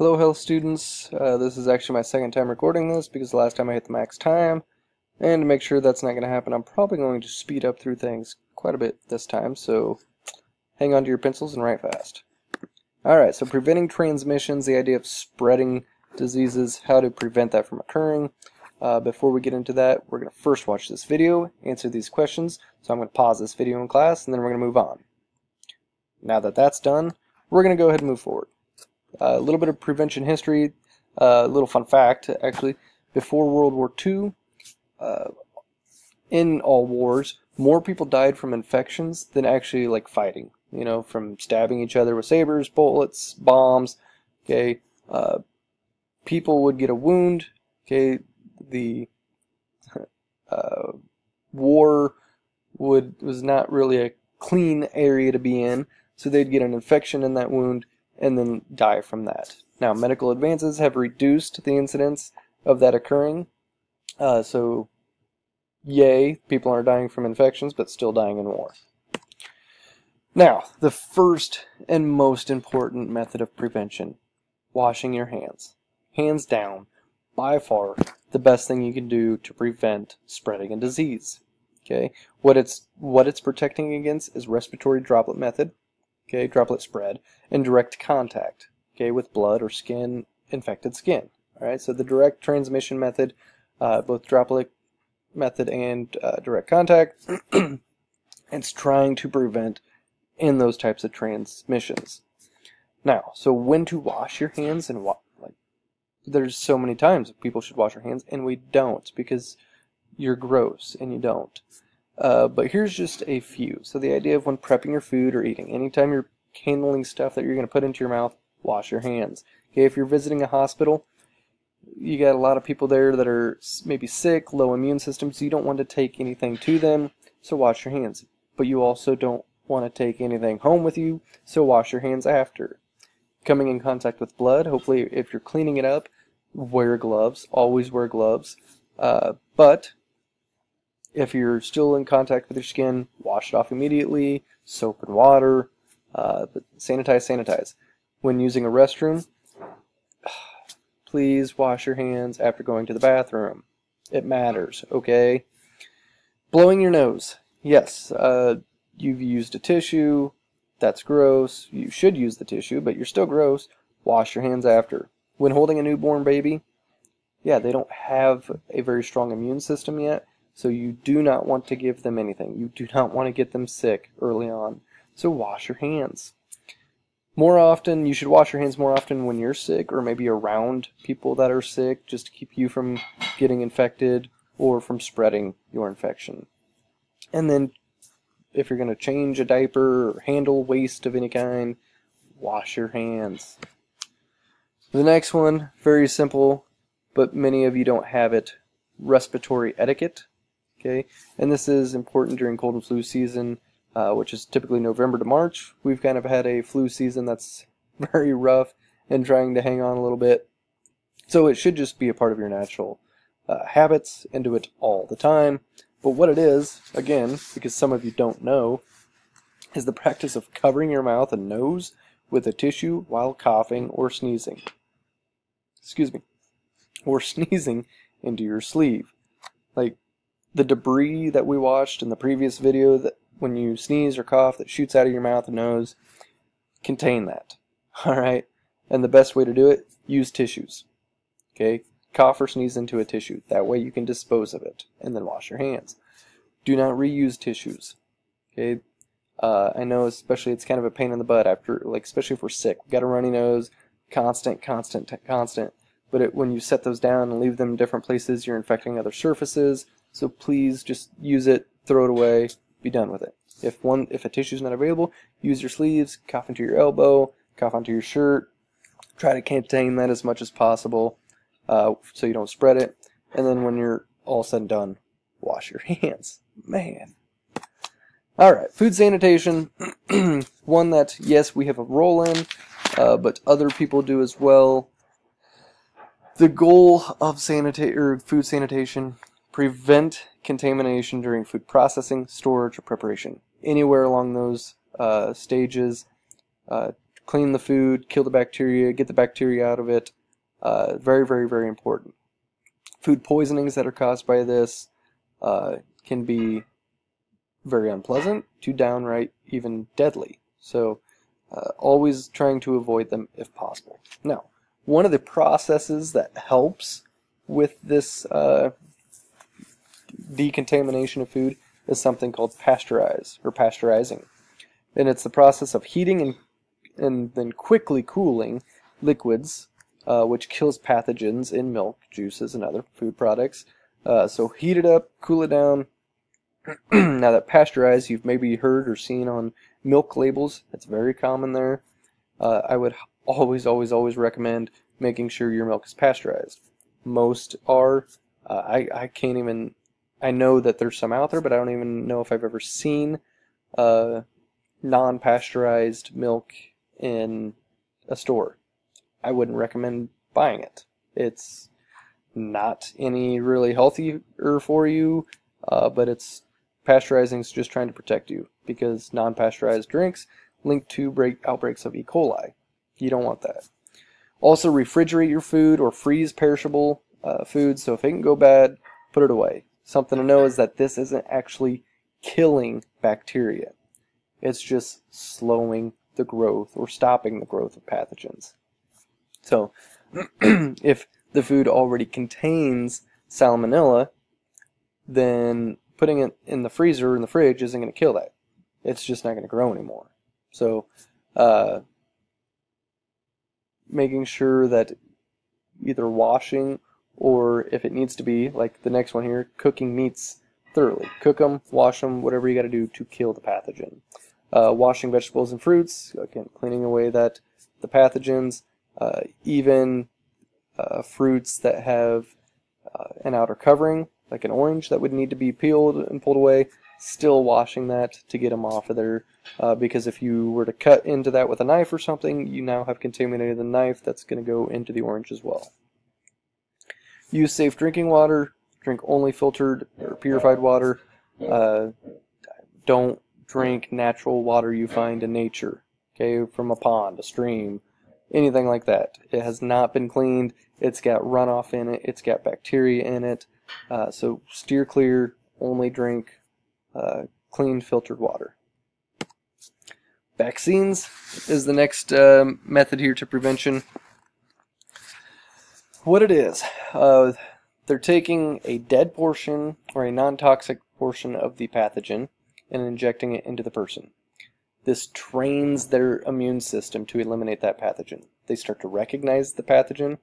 Hello health students, this is actually my second time recording this because the last time I hit the max time, and to make sure that's not going to happen, I'm probably going to speed up through things quite a bit this time, so hang on to your pencils and write fast. Alright, so preventing transmissions, the idea of spreading diseases, how to prevent that from occurring. Before we get into that, we're going to first watch this video, answer these questions, so I'm going to pause this video in class, and then we're going to move on. Now that that's done, we're going to go ahead and move forward. A little bit of prevention history, a little fun fact, actually. Before World War II, in all wars, more people died from infections than actually like fighting. You know, from stabbing each other with sabers, bullets, bombs. Okay, people would get a wound. Okay, the war was not really a clean area to be in, so they'd get an infection in that wound and then die from that. Now, medical advances have reduced the incidence of that occurring. So, yay, people aren't dying from infections, but still dying in war. Now, the first and most important method of prevention, washing your hands. Hands down, by far, the best thing you can do to prevent spreading a disease. Okay, what it's protecting against is respiratory droplet method. Okay, droplet spread, and direct contact, okay, with blood or skin, infected skin. Alright, so the direct transmission method, both droplet method and direct contact, it's trying to prevent in those types of transmissions. Now, so when to wash your hands and what, like, there's so many times people should wash their hands and we don't because you're gross and you don't. But here's just a few. So the idea of when prepping your food or eating, anytime you're handling stuff that you're going to put into your mouth, wash your hands. Okay, if you're visiting a hospital, you got a lot of people there that are maybe sick, low immune systems, so you don't want to take anything to them, so wash your hands. But you also don't want to take anything home with you, so wash your hands after. Coming in contact with blood, hopefully if you're cleaning it up, wear gloves, always wear gloves. But if you're still in contact with your skin, wash it off immediately, soap and water, but sanitize. When using a restroom, please wash your hands after going to the bathroom. It matters, okay? Blowing your nose. Yes, you've used a tissue. That's gross. You should use the tissue, but you're still gross. Wash your hands after. When holding a newborn baby, yeah, they don't have a very strong immune system yet, so you do not want to give them anything. You do not want to get them sick early on. So wash your hands. More often, you should wash your hands more often when you're sick or maybe around people that are sick just to keep you from getting infected or from spreading your infection. And then if you're going to change a diaper or handle waste of any kind, wash your hands. The next one, very simple, but many of you don't have it, respiratory etiquette. Okay, and this is important during cold and flu season, which is typically November to March. We've kind of had a flu season that's very rough and trying to hang on a little bit. So it should just be a part of your natural habits and do it all the time. But what it is, again, because some of you don't know, is the practice of covering your mouth and nose with a tissue while coughing or sneezing. Excuse me. Or sneezing into your sleeve. Like the debris that we watched in the previous video, that when you sneeze or cough that shoots out of your mouth and nose, contain that. Alright? And the best way to do it, use tissues. Okay? Cough or sneeze into a tissue. That way you can dispose of it. And then wash your hands. Do not reuse tissues. Okay? I know especially it's kind of a pain in the butt after, like, especially if we're sick. We've got a runny nose, constant. But when you set those down and leave them in different places, you're infecting other surfaces. So please just use it, throw it away, be done with it. If a tissue's not available, use your sleeves, cough into your elbow, cough onto your shirt. Try to contain that as much as possible so you don't spread it. And then when you're all said and done, wash your hands. Man. Alright, food sanitation. One that, yes, we have a role in, but other people do as well. The goal of food sanitation, prevent contamination during food processing, storage, or preparation. Anywhere along those stages, clean the food, kill the bacteria, get the bacteria out of it. Very, very, very important. Food poisonings that are caused by this can be very unpleasant to downright even deadly. So always trying to avoid them if possible. Now, one of the processes that helps with this decontamination of food is something called pasteurizing. And it's the process of heating and then quickly cooling liquids, which kills pathogens in milk, juices, and other food products. So heat it up, cool it down. Now that pasteurized, you've maybe heard or seen on milk labels. It's very common there. I would always recommend making sure your milk is pasteurized. Most are. I can't even. I know that there's some out there, but I don't even know if I've ever seen non-pasteurized milk in a store. I wouldn't recommend buying it. It's not any really healthier for you, but it's pasteurizing is just trying to protect you because non-pasteurized drinks link to outbreaks of E. coli. You don't want that. Also, refrigerate your food or freeze perishable foods. So if it can go bad, put it away. Something to know is that this isn't actually killing bacteria. It's just slowing the growth or stopping the growth of pathogens. So if the food already contains salmonella, then putting it in the freezer or in the fridge isn't going to kill that. It's just not going to grow anymore. So making sure that either washing or if it needs to be, like the next one here, cooking meats thoroughly. Cook them, wash them, whatever you got to do to kill the pathogen. Washing vegetables and fruits, again, cleaning away the pathogens. Even fruits that have an outer covering, like an orange that would need to be peeled and pulled away, still washing that to get them off of there. Because if you were to cut into that with a knife or something, you now have contaminated the knife that's going to go into the orange as well. Use safe drinking water. Drink only filtered or purified water. Don't drink natural water you find in nature, okay, from a pond, a stream, anything like that. It has not been cleaned. It's got runoff in it. It's got bacteria in it. So steer clear. Only drink clean filtered water. Vaccines is the next method here to prevention. What it is, they're taking a dead portion or a non-toxic portion of the pathogen and injecting it into the person. This trains their immune system to eliminate that pathogen. They start to recognize the pathogen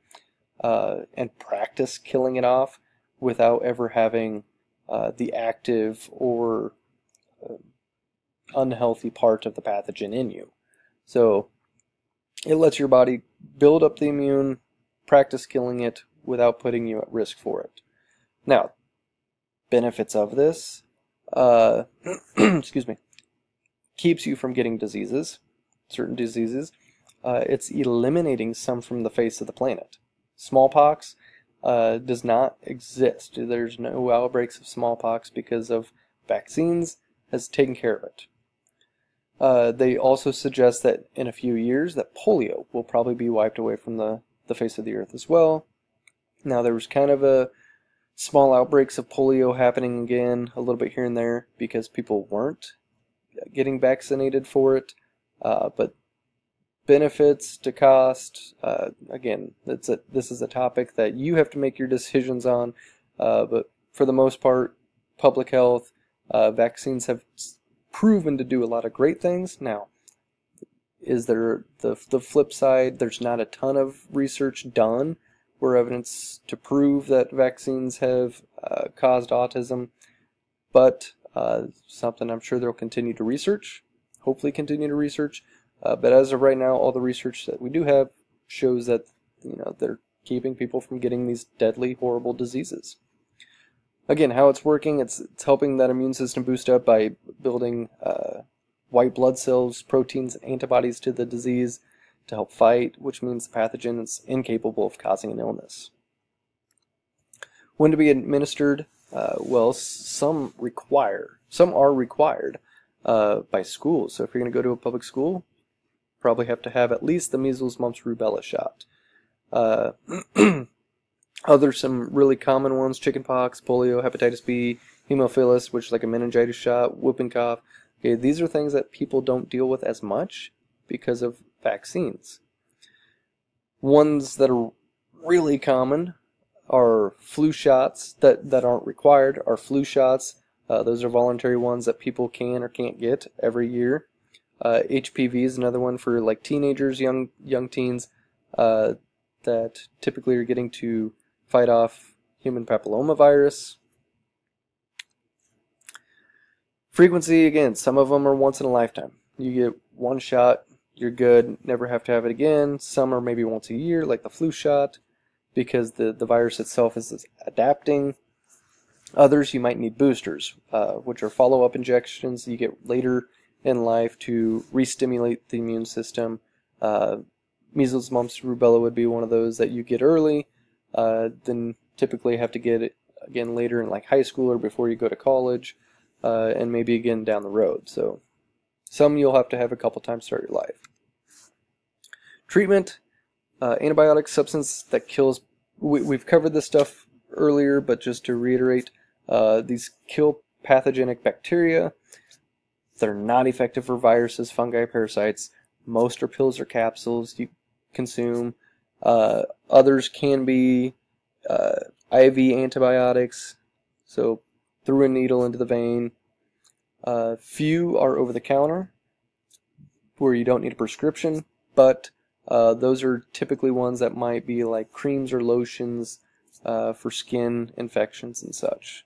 and practice killing it off without ever having the active or unhealthy part of the pathogen in you. So it lets your body build up the immune, practice killing it without putting you at risk for it. Now, benefits of this, excuse me, keeps you from getting diseases, certain diseases. It's eliminating some from the face of the planet. Smallpox does not exist. There's no outbreaks of smallpox because of vaccines has taken care of it. They also suggest that in a few years that polio will probably be wiped away from the face of the earth as well. Now there was kind of a small outbreaks of polio happening again a little bit here and there because people weren't getting vaccinated for it, but benefits to cost, again, this is a topic that you have to make your decisions on, but for the most part, public health, vaccines have proven to do a lot of great things. Now, is there the flip side? There's not a ton of research done or evidence to prove that vaccines have caused autism, but something I'm sure they'll continue to research, hopefully continue to research. But as of right now, all the research that we do have shows that they're keeping people from getting these deadly, horrible diseases. Again, how it's working, it's helping that immune system boost up by building white blood cells, proteins, and antibodies to the disease to help fight, which means the pathogen is incapable of causing an illness. When to be administered? Well, some are required by schools. So if you're going to go to a public school, probably have to have at least the measles, mumps, rubella shot. Some really common ones: chickenpox, polio, hepatitis B, hemophilus, which is like a meningitis shot, whooping cough. Okay, these are things that people don't deal with as much because of vaccines. Ones that are really common are flu shots that aren't required, are flu shots. Those are voluntary ones that people can or can't get every year. HPV is another one for like teenagers, young teens, that typically are getting to fight off human papillomavirus. Frequency, again, some of them are once in a lifetime. You get one shot, you're good, never have to have it again. Some are maybe once a year, like the flu shot, because the virus itself is adapting. Others, you might need boosters, which are follow-up injections you get later in life to re-stimulate the immune system. Measles, mumps, rubella would be one of those that you get early, then typically have to get it again later in like high school or before you go to college, and maybe again down the road. So some you'll have to have a couple times throughout your life. Treatment, antibiotic substance that kills. We've covered this stuff earlier, but just to reiterate, these kill pathogenic bacteria. They're not effective for viruses, fungi, parasites. Most are pills or capsules you consume. Others can be IV antibiotics, so through a needle into the vein. Few are over the counter, where you don't need a prescription, but those are typically ones that might be like creams or lotions for skin infections and such.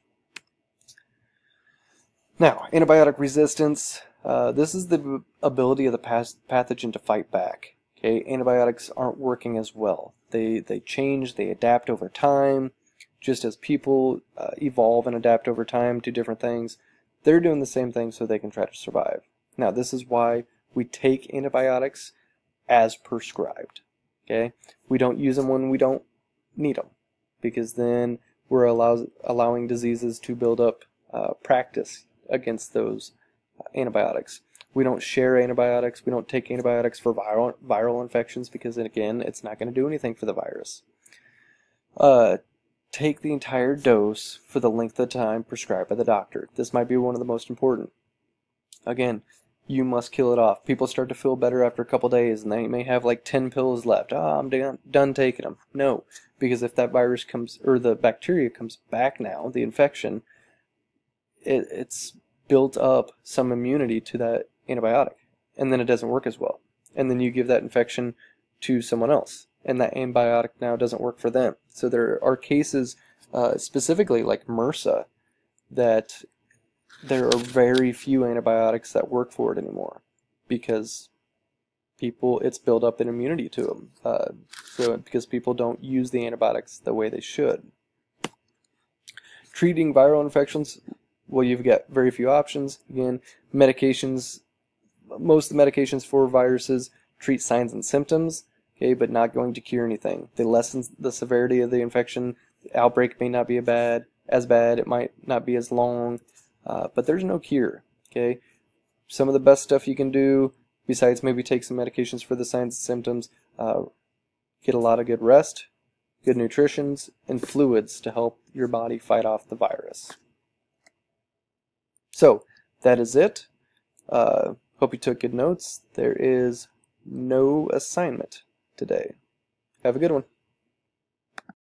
Now, antibiotic resistance. This is the ability of the pathogen to fight back. Okay, antibiotics aren't working as well. They change, they adapt over time. Just as people evolve and adapt over time to different things, they're doing the same thing so they can try to survive. Now, this is why we take antibiotics as prescribed. Okay, we don't use them when we don't need them, because then we're allowing diseases to build up practice against those antibiotics. We don't share antibiotics. We don't take antibiotics for viral infections, because again, it's not going to do anything for the virus. Take the entire dose for the length of time prescribed by the doctor. This might be one of the most important. Again, you must kill it off. People start to feel better after a couple days, and they may have like 10 pills left. I'm done taking them. No, because if that virus comes, or the bacteria comes back now, the infection, it's built up some immunity to that antibiotic, and then it doesn't work as well. And then you give that infection to someone else, and that antibiotic now doesn't work for them. So there are cases, specifically like MRSA, that there are very few antibiotics that work for it anymore, because it's built up an immunity to them. So because people don't use the antibiotics the way they should. Treating viral infections, well, you've got very few options. Again, medications, most of the medications for viruses treat signs and symptoms, okay, but not going to cure anything. They lessen the severity of the infection. The outbreak may not be as bad. It might not be as long, but there's no cure, okay? Some of the best stuff you can do, besides maybe take some medications for the signs and symptoms, get a lot of good rest, good nutrition, and fluids to help your body fight off the virus. So, that is it. Hope you took good notes. There is no assignment today. Have a good one.